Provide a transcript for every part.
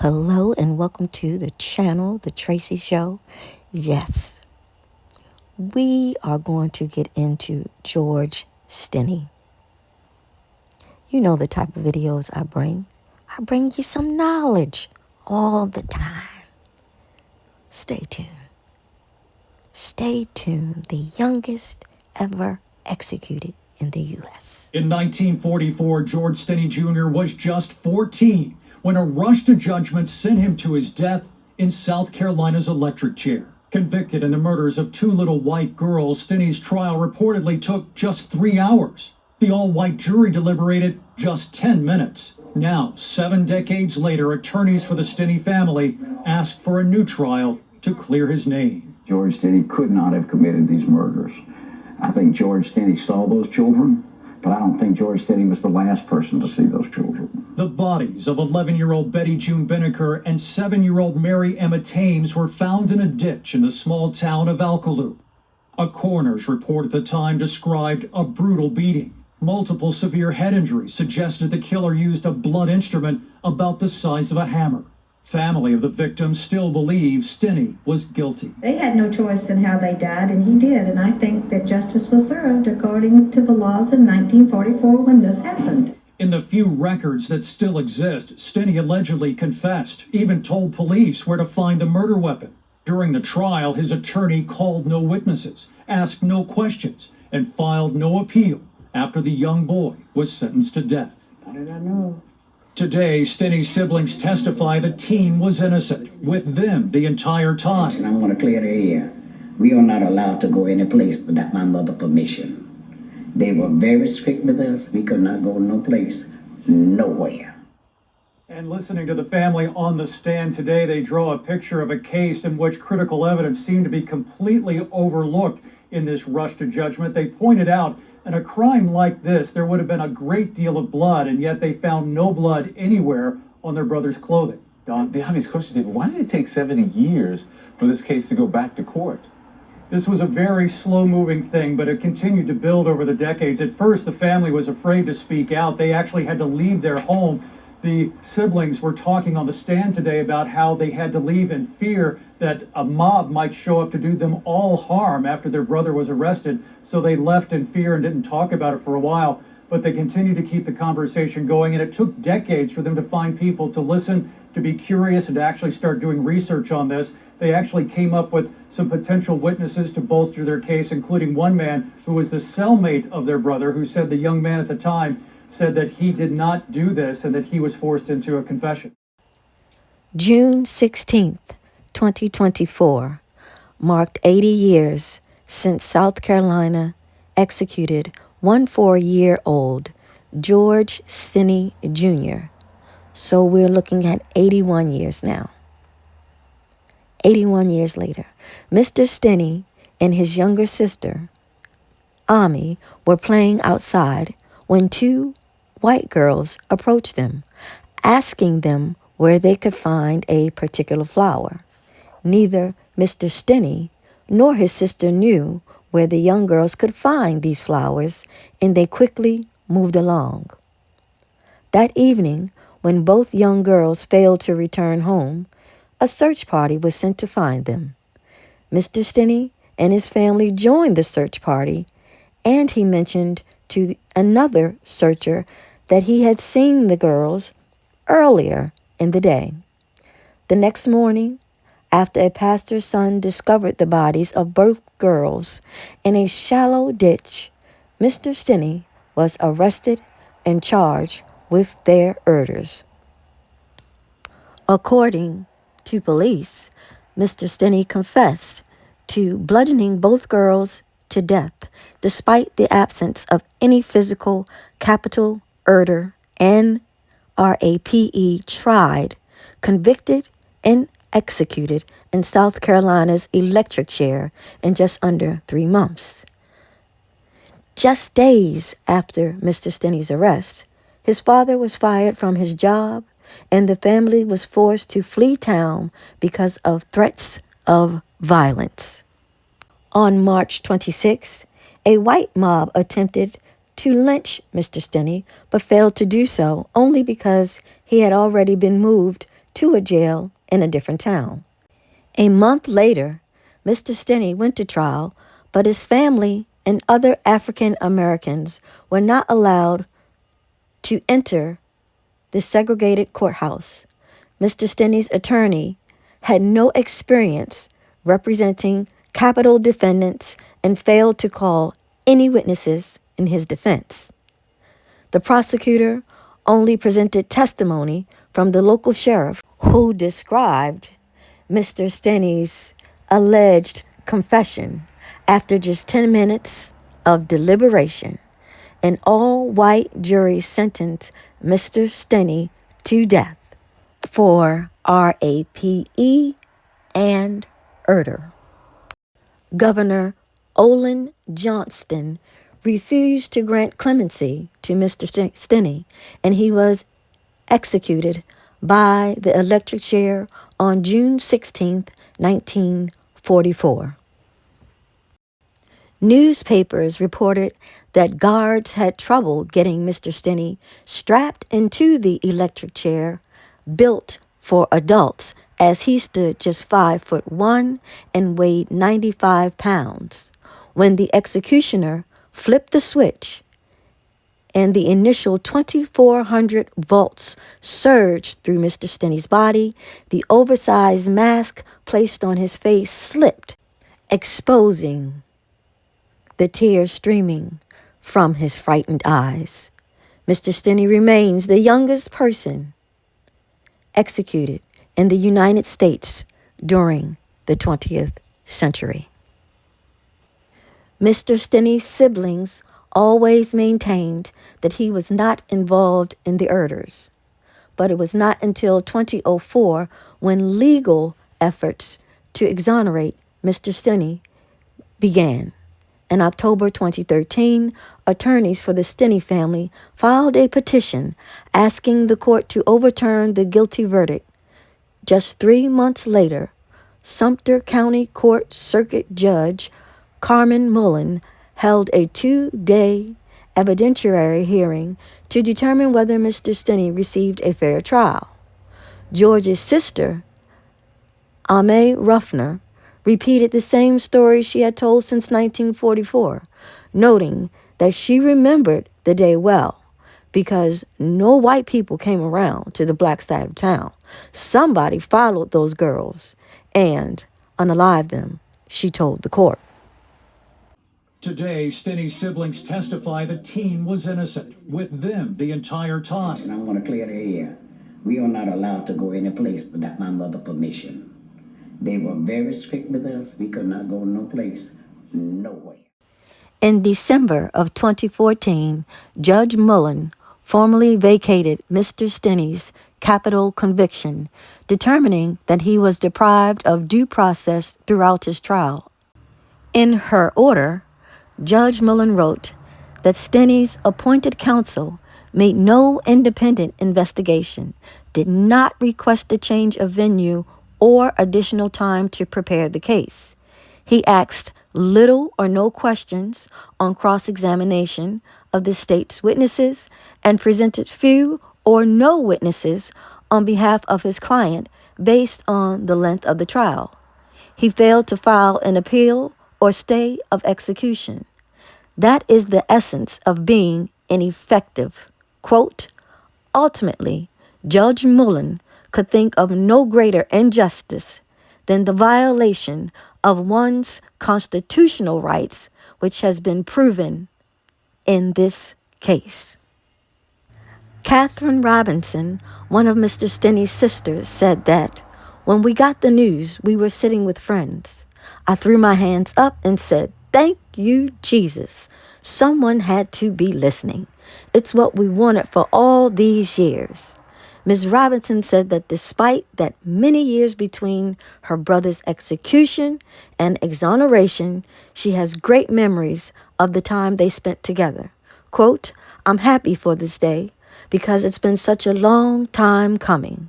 Hello, and welcome to the channel, The Tracy Show. Yes, we are going to get into George Stinney. You know the type of videos I bring. I bring you some knowledge all the time. Stay tuned. Stay tuned. The youngest ever executed in the U.S. In 1944, George Stinney Jr. was just 14 when a rush to judgment sent him to his death in South Carolina's electric chair. Convicted in the murders of two little white girls, Stinney's trial reportedly took just 3 hours. The all-white jury deliberated just 10 minutes. Now, 7 decades later, attorneys for the Stinney family asked for a new trial to clear his name. George Stinney could not have committed these murders. I think George Stinney saw those children, but I don't think George Stinney was the last person to see those children. The bodies of 11-year-old Betty June Binnicker and 7-year-old Mary Emma Thames were found in a ditch in the small town of Alcaloo. A coroner's report at the time described a brutal beating. Multiple severe head injuries suggested the killer used a blunt instrument about the size of a hammer. Family of the victim still believes Stinney was guilty. They had no choice in how they died, and he did, and I think that justice was served according to the laws in 1944 when this happened. In the few records that still exist, Stinney allegedly confessed, even told police where to find the murder weapon. During the trial, his attorney called no witnesses, asked no questions, and filed no appeal after the young boy was sentenced to death. How did I know? Today, Stinney's siblings testify the teen was innocent, with them the entire time. And I want to clear the air. We are not allowed to go any place without my mother's permission. They were very strict with us. We could not go no place, nowhere. And listening to the family on the stand today, they draw a picture of a case in which critical evidence seemed to be completely overlooked in this rush to judgment. They pointed out in a crime like this, there would have been a great deal of blood, and yet they found no blood anywhere on their brother's clothing. Don? The obvious question is, why did it take 70 years for this case to go back to court? This was a very slow-moving thing, but it continued to build over the decades. At first, the family was afraid to speak out. They actually had to leave their home. The siblings were talking on the stand today about how they had to leave in fear that a mob might show up to do them all harm after their brother was arrested. So they left in fear and didn't talk about it for a while. But they continued to keep the conversation going, and it took decades for them to find people to listen, to be curious, and to actually start doing research on this. They actually came up with some potential witnesses to bolster their case, including one man who was the cellmate of their brother, who said the young man at the time said that he did not do this and that he was forced into a confession. June 16th, 2024, marked 80 years since South Carolina executed 14-year-old George Stinney Jr. So we're looking at 81 years now. 81 years later, Mr. Stinney and his younger sister, Ami, were playing outside when two white girls approached them, asking them where they could find a particular flower. Neither Mr. Stinney nor his sister knew where the young girls could find these flowers, and they quickly moved along. That evening, when both young girls failed to return home, a search party was sent to find them. Mr. Stinney and his family joined the search party, and he mentioned to another searcher that he had seen the girls earlier in the day. The next morning, after a pastor's son discovered the bodies of both girls in a shallow ditch. Mr. Stinney was arrested and charged with their murders. According to police, Mr. Stinney confessed to bludgeoning both girls to death despite the absence of any physical capital murder, and RAPE tried, convicted, and executed in South Carolina's electric chair in just under 3 months. Just days after Mr. Stinney's arrest, his father was fired from his job, and the family was forced to flee town because of threats of violence. On March 26, a white mob attempted to lynch Mr. Stinney, but failed to do so only because he had already been moved to a jail in a different town. A month later, Mr. Stinney went to trial, but his family and other African Americans were not allowed to enter the segregated courthouse. Mr. Stinney's attorney had no experience representing capital defendants and failed to call any witnesses in his defense. The prosecutor only presented testimony from the local sheriff, who described Mr. Stinney's alleged confession. After just 10 minutes of deliberation, an all-white jury sentenced Mr. Stinney to death for RAPE and murder. Governor Olin Johnston refused to grant clemency to Mr. Stinney, and he was executed by the electric chair on June 16, 1944. Newspapers reported that guards had trouble getting Mr. Stinney strapped into the electric chair built for adults, as he stood just 5'1" and weighed 95 pounds. When the executioner flipped the switch and the initial 2,400 volts surged through Mr. Stinney's body, the oversized mask placed on his face slipped, exposing the tears streaming from his frightened eyes. Mr. Stinney remains the youngest person executed in the United States during the 20th century. Mr. Stinney's siblings always maintained that he was not involved in the murders, but it was not until 2004 when legal efforts to exonerate Mr. Stinney began. In October 2013, attorneys for the Stinney family filed a petition asking the court to overturn the guilty verdict. Just 3 months later, Sumter County Court Circuit Judge Carmen Mullen held a 2-day evidentiary hearing to determine whether Mr. Stinney received a fair trial. George's sister, Ame Ruffner, repeated the same story she had told since 1944, noting that she remembered the day well because no white people came around to the black side of town. Somebody followed those girls and unalived them, she told the court. Today, Stinney's siblings testify the teen was innocent, with them the entire time. And I want to clear the air. We are not allowed to go any place without my mother's permission. They were very strict with us. We could not go no place, nowhere. In December of 2014, Judge Mullen formally vacated Mr. Stinney's capital conviction, determining that he was deprived of due process throughout his trial. In her order, Judge Mullen wrote that Stinney's appointed counsel made no independent investigation, did not request a change of venue or additional time to prepare the case. He asked little or no questions on cross-examination of the state's witnesses and presented few or no witnesses on behalf of his client based on the length of the trial. He failed to file an appeal or stay of execution. That is the essence of being ineffective. Quote, ultimately, Judge Mullen could think of no greater injustice than the violation of one's constitutional rights, which has been proven in this case. Catherine Robinson, one of Mr. Stinney's sisters, said that when we got the news, we were sitting with friends. I threw my hands up and said, "Thank you, Jesus. Someone had to be listening. It's what we wanted for all these years." Ms. Robinson said that despite that many years between her brother's execution and exoneration, she has great memories of the time they spent together. Quote, "I'm happy for this day because it's been such a long time coming.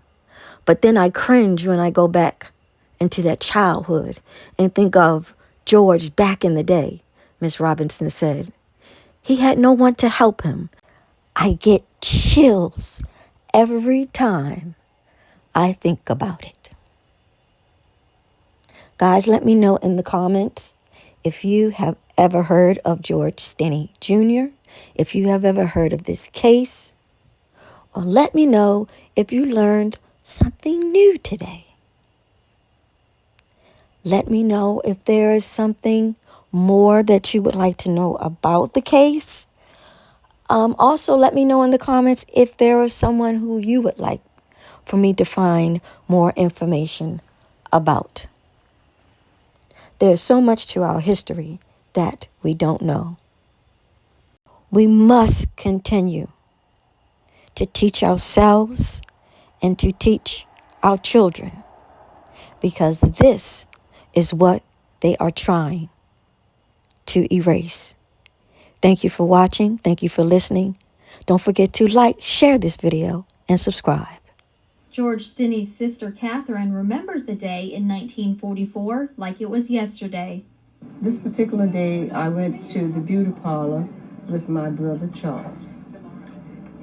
But then I cringe when I go back into that childhood and think of George back in the day," Miss Robinson said. "He had no one to help him. I get chills every time I think about it." Guys, let me know in the comments if you have ever heard of George Stinney Jr., if you have ever heard of this case, or let me know if you learned something new today. Let me know if there is something more that you would like to know about the case. Also, let me know in the comments if there is someone who you would like for me to find more information about. There's so much to our history that we don't know. We must continue to teach ourselves and to teach our children, because this is what they are trying to erase. Thank you for watching. Thank you for listening. Don't forget to like, share this video, and subscribe. George Stinney's sister Catherine remembers the day in 1944 like it was yesterday. This particular day, I went to the beauty parlor with my brother Charles,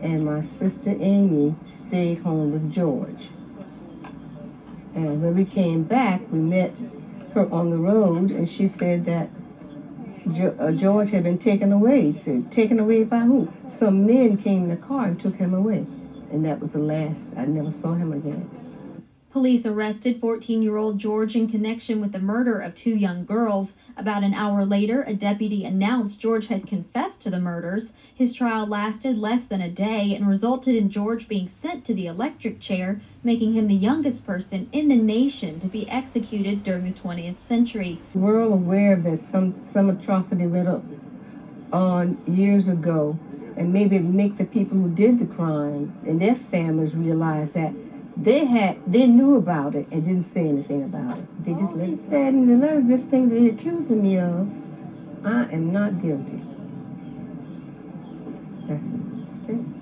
and my sister Amy stayed home with George. And when we came back, we met her on the road, and she said that George had been taken away. She said, "Taken away by who?" Some men came in the car and took him away. And that was the last. I never saw him again. Police arrested 14-year-old George in connection with the murder of 2 young girls. About an hour later, a deputy announced George had confessed to the murders. His trial lasted less than a day and resulted in George being sent to the electric chair, making him the youngest person in the nation to be executed during the 20th century. We're all aware that some atrocity went on years ago, and maybe make the people who did the crime and their families realize that they knew about it and didn't say anything about it. They just let it stand in the letters. This thing they're accusing me of, I am not guilty. That's it.